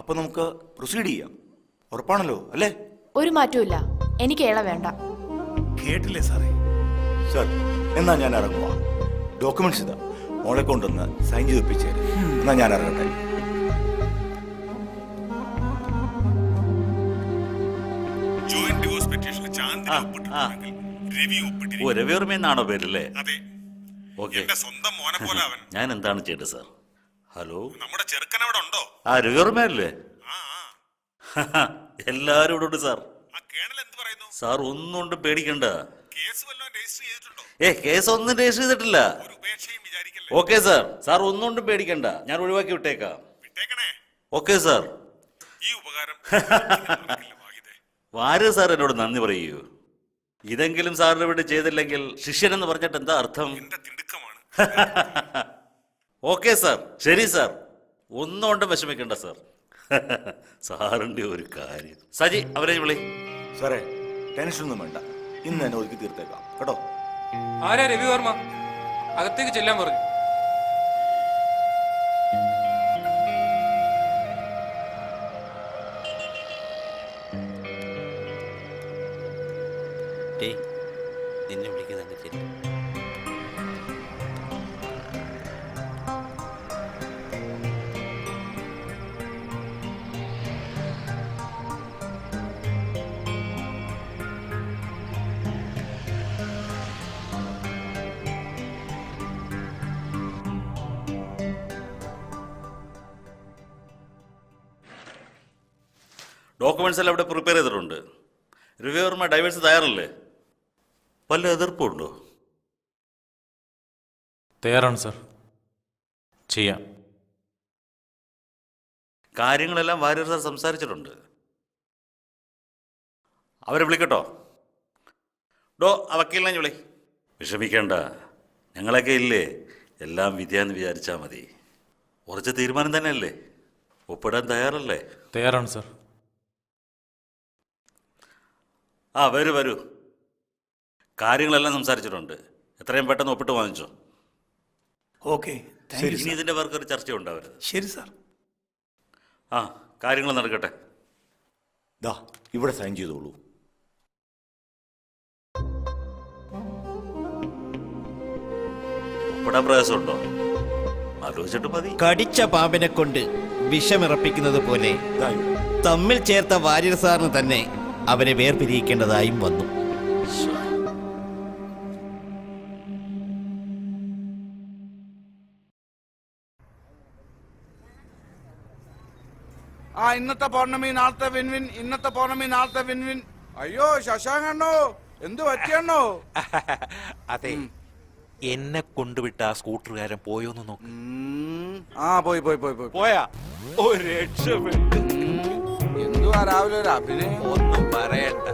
അപ്പൊ നമുക്ക് പ്രൊസീഡ് ചെയ്യാം. ഉറപ്പാണല്ലോ അല്ലേ? ഒരു മാറ്റവും എനിക്ക് ഏള വേണ്ട. കേട്ടില്ലേ സാറേ? സർ, എന്നാ ഞാൻ ഇറങ്ങുക. ഡോക്യുമെന്റ്സ് ഇതാ, മോളെ കൊണ്ടൊന്ന് സൈൻ ചെയ്തിപ്പിച്ചേരും. എന്നാ ഞാൻ ഇറങ്ങട്ടെ. ജോയിന്റ് ഡിവോഴ്സ് പെറ്റീഷനിൽ ചാന്ദിനി ഒപ്പിട്ടിട്ടുണ്ടെങ്കിൽ രവി ഒപ്പിട്ടിരിക്കും. രവിവർമ്മയെന്നാണോ പേരല്ലേ? അതെ. ഓക്കെ. എന്റെ സ്വന്തം മോനെ പോലെ അവൻ. ഞാൻ എന്താണ് ചെയ്യേണ്ടത് സാർ? ഹലോ, നമ്മുടെ ചെറുക്കൻ അവിടെ ഉണ്ടോ? രവിവർമ്മയല്ലേ? ആ എല്ലാരും ഇവിടെ ഉണ്ട് സാർ. ആ കേണൽ എന്ത് പറയുന്നു? സാർ ഒന്നും പേടിക്കണ്ട. കേസ് വല്ലതും രജിസ്റ്റർ ചെയ്തിട്ടുണ്ടോ? കേസ് ഒന്നും രജിസ്റ്റർ ചെയ്തിട്ടില്ല. ഒരു ഉപേക്ഷയും വിചാരിക്കല്ലേ. ഓക്കെ സാർ, സാർ ഒന്നും പേടിക്കണ്ട, ഞാൻ ഒഴിവാക്കി വിട്ടേക്കാം. വിട്ടേക്കണേ. Okay sir. ഈ ഉപകാരം വാര് സാർ എന്നോട് നന്ദി പറയൂ. ഇതെങ്കിലും സാറിന് വേണ്ടി ചെയ്തില്ലെങ്കിൽ ശിഷ്യൻ എന്ന് പറഞ്ഞിട്ട് എന്താ അർത്ഥം? എന്റെ തിടുക്കമാണ്. ഓക്കെ സാർ, ശരി സാർ, ഒന്നുകൊണ്ടും വിഷമിക്കണ്ട സാർ. സാറിന്റെ ഒരു കാര്യം. സജി, അവരെ വിളി. സാറേ, ടെൻഷനൊന്നും വേണ്ട, ഇന്ന് തന്നെ ഒതുക്കി തീർത്തേക്കാം കേട്ടോ. ആരാ രവിവർമ്മ? അകത്തേക്ക് ചെല്ലാൻ പറഞ്ഞു. നിന്നെ വിളിക്കുന്നത് ശരി. ഡോക്യുമെന്റ്സ് എല്ലാം ഇവിടെ പ്രിപ്പയർ ചെയ്തിട്ടുണ്ട്. രവിവർമ്മ ഡൈവേഴ്സ് തയ്യാറല്ലേ? വല്ല എതിർപ്പുണ്ടോ? തയ്യാറാണ് സാർ, ചെയ്യാം. കാര്യങ്ങളെല്ലാം വാര്യർ സാർ സംസാരിച്ചിട്ടുണ്ട്. അവരെ വിളിക്കട്ടോ? ആ വക്കീലിനെ വിളി. വിഷമിക്കേണ്ട, ഞങ്ങളൊക്കെ ഇല്ലേ, എല്ലാം വിധിയാന്ന് വിചാരിച്ചാൽ മതി. ഉറച്ച തീരുമാനം തന്നെയല്ലേ? ഒപ്പിടാൻ തയ്യാറല്ലേ? തയ്യാറാണ് സാർ. വരൂ. കാര്യങ്ങളെല്ലാം സംസാരിച്ചിട്ടുണ്ട്. എത്രയും പെട്ടെന്ന് ഒപ്പിട്ട് വാങ്ങിച്ചോ. ഓക്കെ, ഇനി ഇതിന്റെ പേർക്ക് ഒരു ചർച്ച ഉണ്ടാവരുത്. ശരി സാർ. കാര്യങ്ങൾ നടക്കട്ടെ. ദാ ഇവിടെ സൈൻ ചെയ്തോളൂ. ഒപ്പിടാൻ പ്രയാസമുണ്ടോ? ആലോചിച്ചിട്ട് മതി. കടിച്ച പാമ്പിനെ കൊണ്ട് വിഷമിറപ്പിക്കുന്നത് പോലെ തമ്മിൽ ചേർത്ത വാര്യർ സാറിന് തന്നെ അവരെ വേർപിരിയിക്കേണ്ടതായും വന്നു. ഇന്നത്തെ പൗർണമി നാളത്തെ വിൻവിൻ, ഇന്നത്തെ പൗർണമി നാളത്തെ വിൻവിൻ. അയ്യോ ശശാങ്കണ്ണോ, എന്ത് പറ്റിയണ്ണോ? അതെ, എന്നെ കൊണ്ടുവിട്ട ആ സ്കൂട്ടറുകാരൻ പോയോന്ന് നോക്ക്. പോയി പോയി പോയി പോയി പോയാ ഒരു രക്ഷപ്പെട്ടു. എന്തുവാ രാവിലെ ഒരു അഭിനയം? ഒന്നും പറയണ്ട,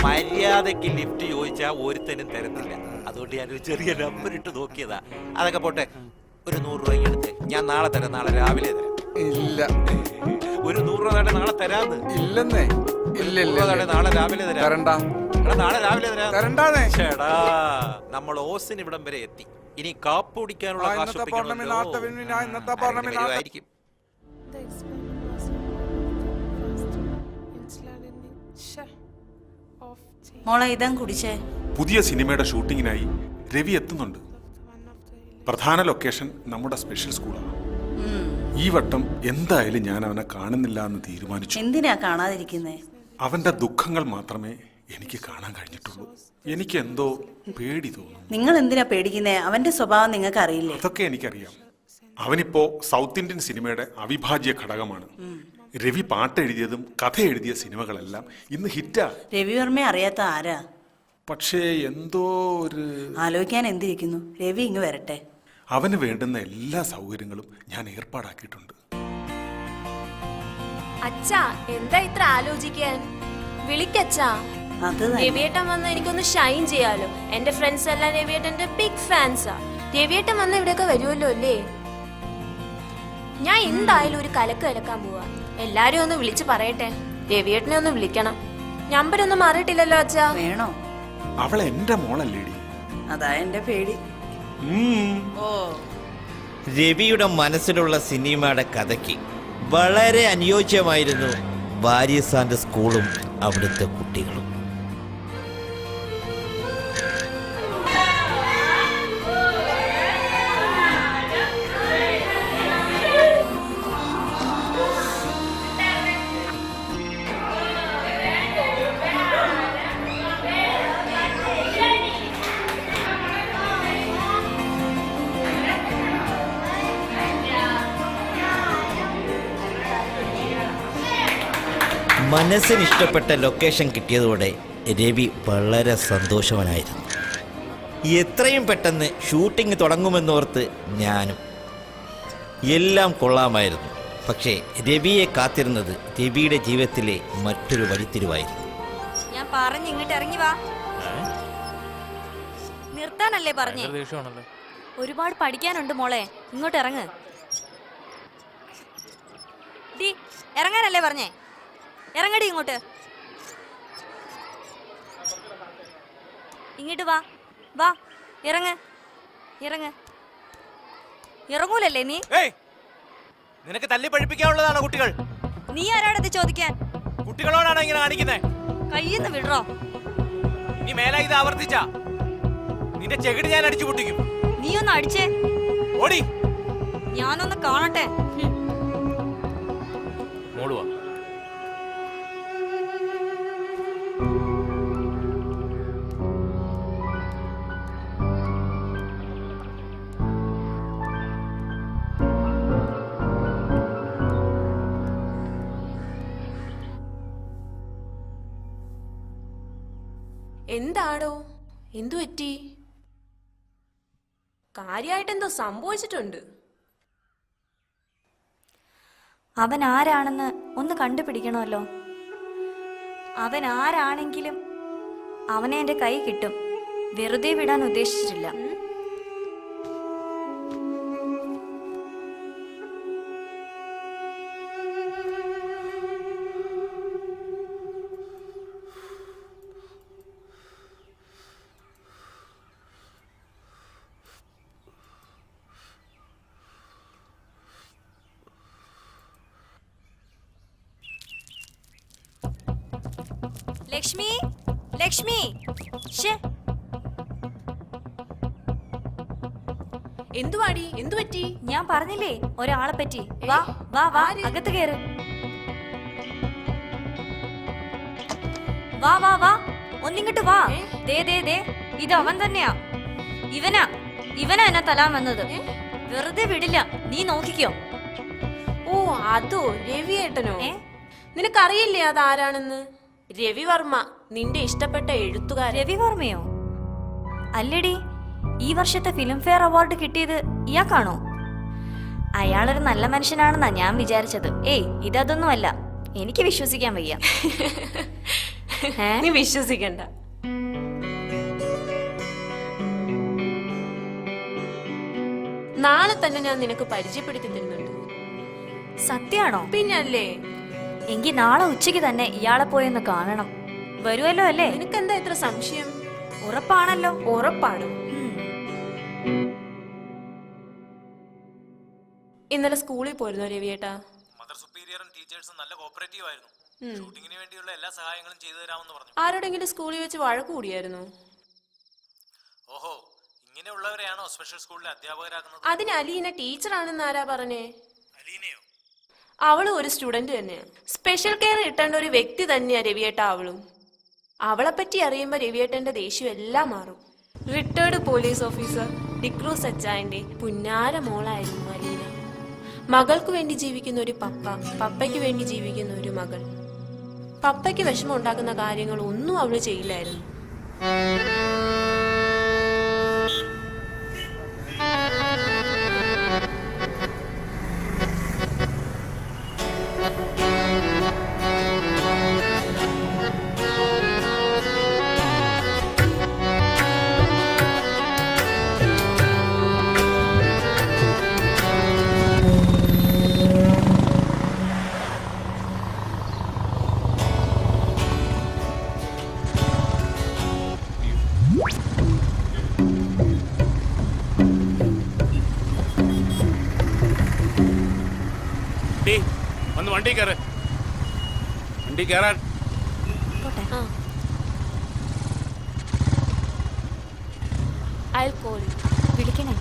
മര്യാദക്ക് ലിഫ്റ്റ് ചോദിച്ചാ ഒരുത്തനും തരത്തില്ല. അതുകൊണ്ട് ഞാനൊരു ചെറിയ നമ്പർ ഇട്ട് നോക്കിയതാ. അതൊക്കെ പോട്ടെ, ഒരു 100 രൂപ എടുത്ത് ഞാൻ നാളെ തരാം. നാളെ രാവിലെ തരാം. ഇല്ല, ഒരു 100 രൂപ നാളെ തരാന്ന്. ഇല്ലെന്നേ. ഇല്ല നാളെ രാവിലെ തരാം. തരണ്ട. നാളെ രാവിലെ തരാം. തരണ്ടാന്നേ. ചേടാ, നമ്മൾ ഓസിന് ഇവിടം വരെ എത്തി. ഇനി കാപ്പ് കുടിക്കാനുള്ള കാശ് പൗർണമി നാളത്തെ വിൻവിൻ, ഇന്നത്തെ പൗർണമി ആയിരിക്കും. മോളെ ഇതം കുടിച്ചേ. പുതിയ സിനിമയുടെ ഷൂട്ടിങ്ങിനായി രവി എത്തുന്നുണ്ട്. പ്രധാന ലൊക്കേഷൻ നമ്മുടെ സ്പെഷ്യൽ സ്കൂളാണ്. ഈ വട്ടം എന്തായാലും ഞാൻ അവനെ കാണുന്നില്ല എന്ന് തീരുമാനിച്ചു. എന്തിനാ കാണാതിരിക്കുന്നേ? അവന്റെ ദുഃഖങ്ങൾ മാത്രമേ എനിക്ക് കാണാൻ കഴിഞ്ഞിട്ടുള്ളൂ. എനിക്ക് എന്തോ പേടി തോന്നുന്നു. നിങ്ങൾ എന്തിനാ പേടിക്കുന്നേ? അവന്റെ സ്വഭാവം നിങ്ങൾക്ക് അറിയില്ലേ? അതൊക്കെ എനിക്കറിയാം. അവനിപ്പോ സൗത്ത് ഇന്ത്യൻ സിനിമയുടെ അവിഭാജ്യ ഘടകമാണ്. രവി പാട്ട് എഴുതിയതും കഥ എഴുതിയ സിനിമകളെല്ലാം ഇന്ന് ഹിറ്റാ. രവിവർമ്മയെ അറിയാത്ത ആരാ? പക്ഷേ എന്തോ ഒരു ആലോചിക്കാൻ എന്തിരിക്കുന്നു? രവി ഇങ്ങ് വരട്ടെ. അവന് വേണ്ടുന്ന എല്ലാ സൗകര്യങ്ങളും ഞാൻ ഏർപ്പാടാക്കിയിട്ടുണ്ട്. അച്ഛാ, എന്താ ഇത്ര ആലോചിക്കാൻ? വിളിക്കച്ചാ. രവിയേട്ടൻ വന്ന് എനിക്കൊന്ന് ഷൈൻ ചെയ്യാലോ. എന്റെ ഫ്രണ്ട്സ് എല്ലാം രവിയേട്ടന്റെ ബിഗ് ഫാൻസാ. രവിയേട്ടൻ വന്ന് ഇവിടെയൊക്കെ വരുമല്ലോ അല്ലേ? ഞാൻ എന്തായാലും ഒരു കലക്ക് കലക്കാൻ പോവാ. എല്ലാരും ഒന്ന് വിളിച്ചു പറയട്ടെ. രവിയേട്ടനെ ഒന്ന് വിളിക്കണം. നമ്പർ ഒന്നും മാറിയിട്ടില്ലല്ലോ അച്ഛാ. വേണോ? അവൾ എന്റെ മോളല്ലേടി. അതാ എന്റെ പേടി. രവിയുടെ മനസ്സിലുള്ള സിനിമയുടെ കഥയ്ക്ക് വളരെ അനുയോജ്യമായിരുന്നു വാര്യർ സാറിന്റെ സ്കൂളും അവിടുത്തെ കുട്ടികളും. മനസ്സിനിഷ്ടപ്പെട്ട ലൊക്കേഷൻ കിട്ടിയതോടെ രവി വളരെ സന്തോഷവാനായിരുന്നു. എത്രയും പെട്ടെന്ന് ഷൂട്ടിംഗ് തുടങ്ങുമെന്നോർത്ത് ഞാനും. എല്ലാം കൊള്ളാമായിരുന്നു. പക്ഷേ രവിയെ കാത്തിരുന്നത് രവിയുടെ ജീവിതത്തിലെ മറ്റൊരു വഴിത്തിരിവായിരുന്നു. ഞാൻ പറഞ്ഞു ഇങ്ങോട്ട് ഇറങ്ങി വാ. നിർത്താനല്ലേ പറഞ്ഞേ? ദേഷ്യമാണല്ലോ. ഒരുപാട് പഠിക്കാനുണ്ട് മോളെ, ഇങ്ങോട്ട് ഇറങ്ങ്. ഡി ഇറങ്ങാനല്ലേ പറഞ്ഞേ? ഇറങ്ങടി ഇങ്ങോട്ട്. ഇങ്ങോട്ട് വാ, വാ, ഇറങ്ങ്, ഇറങ്ങ്. ഇറങ്ങൂലല്ലേ നീ? നിനക്ക് തല്ലി പഠിപ്പിക്കാനുള്ളതാണോ കുട്ടികൾ? നീ ആരാടത് ചോദിക്കാൻ? കുട്ടികളോടാണോ ഇങ്ങനെ കാണിക്കുന്നത്? കയ്യിന്ന് വിടറോ? നീ മേലെ ഇത് ആവർത്തിച്ച നിന്റെ ചെകിട് ഞാൻ അടിച്ചു പൊട്ടിക്കും. നീ ഒന്ന് അടിച്ചേ. ഓടി. ഞാനൊന്ന് കാണട്ടെ. മോളുവാ. എന്താടോ, എന്തു പറ്റി? കാര്യമായിട്ടെന്തോ സംഭവിച്ചിട്ടുണ്ട്. അവൻ ആരാണെന്ന് ഒന്ന് കണ്ടുപിടിക്കണമല്ലോ. അവൻ ആരാണെങ്കിലും അവനെ എൻ്റെ കൈ കിട്ടും. വെറുതെ വിടാൻ ഉദ്ദേശിച്ചിട്ടില്ല. ലക്ഷ്മി, ലക്ഷ്മി, എന്തുവാടി, എന്തു പറ്റി? ഞാൻ പറഞ്ഞില്ലേ ഒരാളെ പറ്റി. വാ വാ വാ, അകത്ത് കേറ്. വാ വാ വാ, ഒന്നിങ്ങോട്ട് വാ. ദേ ദേ ദേ, ഇത് അവൻ തന്നെയാ. ഇവനാ എന്നെ തലാൻ വന്നത്. വെറുതെ വിടില്ല, നീ നോക്കിക്കോ. ഓ അതോ, രവിയേട്ടനോ? നിനക്കറിയില്ലേ അതാരാണെന്ന്? രവിവർമ്മ, നിന്റെ ഇഷ്ടപ്പെട്ട എഴുത്തുകാരൻ. രവിവർമ്മയോ? അല്ലടി, ഈ വർഷത്തെ ഫിലിം ഫെയർ അവാർഡ് കിട്ടിയത് ഇയാൾക്കാണോ? അയാളൊരു നല്ല മനുഷ്യനാണെന്നാ ഞാൻ വിചാരിച്ചത്. ഏയ്, ഇതൊന്നുമല്ല. എനിക്ക് വിശ്വസിക്കാൻ വയ്യ. നീ വിശ്വസിക്കണ്ട. നാളെ തന്നെ ഞാൻ നിനക്ക് പരിചയപ്പെടുത്തി തരുന്നുണ്ട്. സത്യാണോ? പിന്നല്ലേ. എങ്കിൽ നാളെ ഉച്ചയ്ക്ക് തന്നെ ഇയാളെ പോയൊന്ന് കാണണം. വരുമല്ലോ അല്ലേ? നിനക്കെന്താ ഇത്ര സംശയം? ഉറപ്പാണല്ലോ? ഉറപ്പാണ്. ഇന്നലെ സ്കൂളിൽ പോയിരുന്നോ രവിയേട്ടാ? മദർ സുപ്പീരിയറും ടീച്ചേഴ്സും നല്ല കോപ്പറേറ്റീവ് ആയിരുന്നു. ഷൂട്ടിങ്ങിന് വേണ്ടിയുള്ള എല്ലാ സഹായങ്ങളും ചെയ്തു തരാമെന്ന് പറഞ്ഞു. ആരോടെങ്കിലും സ്കൂളിൽ വെച്ച് വഴക്ക് കൂടിയായിരുന്നു? ഓഹോ, ഇങ്ങനെയുള്ളവരെയാണോ സ്പെഷ്യൽ സ്കൂളിലെ അധ്യാപകരാക്കുന്നത്? അതിന് അലീന ടീച്ചറാണെന്ന് ആരാ പറഞ്ഞേ? അലീനയോ? അവള് ഒരു സ്റ്റുഡന്റ് തന്നെയാ. സ്പെഷ്യൽ കെയർ കിട്ടേണ്ട ഒരു വ്യക്തി തന്നെയാ രവിയേട്ട അവളും. അവളെ പറ്റി അറിയുമ്പോ രവിയേട്ടന്റെ ദേഷ്യം എല്ലാം മാറും. റിട്ടയർഡ് പോലീസ് ഓഫീസർ ഡിക്രൂസ് അച്ചായന്റെ പുന്നാര മോളായിരുന്നു അലീന. മകൾക്ക് വേണ്ടി ജീവിക്കുന്ന ഒരു പപ്പ, പപ്പയ്ക്ക് വേണ്ടി ജീവിക്കുന്ന ഒരു മകൾ. പപ്പയ്ക്ക് വിഷമം ഉണ്ടാക്കുന്ന കാര്യങ്ങൾ ഒന്നും അവള് ചെയ്യില്ലായിരുന്നു. വണ്ടി കയറ്. വണ്ടി കയറാൻ. I'll call you. വിളിക്കണേ.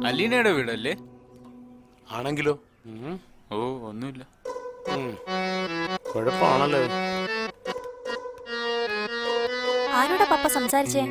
അലീനയുടെ വീടല്ലേ? ആണെങ്കിലോ? ഓ ഒന്നുമില്ല. കുഴപ്പമാണല്ലോ. ആരോടാ പപ്പ സംസാരിച്ചേ?